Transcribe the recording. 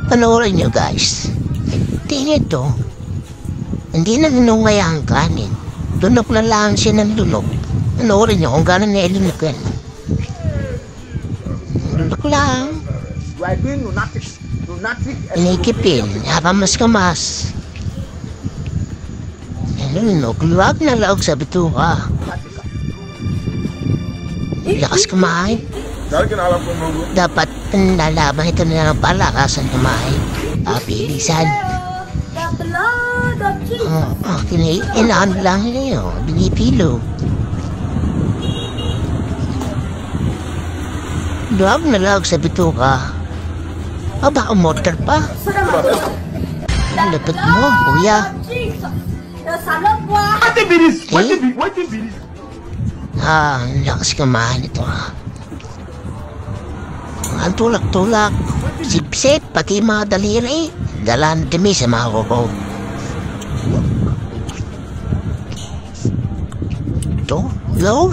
Panoorin nyo guys. Tingnan ito. Hindi na linungay ang kanin. Lunok na lang siya ng lunok. Panoorin nyo kung gano'n na ilunok yan. Lunok lang. Inikipin habang mas kamas. Lunok, luwag na laog sa bituka. Lakas kumain. Dapat nalaman ito na ng palakasan kumain. Bilisan. Inaan lang niyo. Binipilo. Luwag na laog sa bituka. Aba, umorder pa. Lapit mo, kuya. Lakas kumain ito ang tulak-tulak, sip-sip, pati mga daliri, dalan demi sa mga kuko. Ito, low.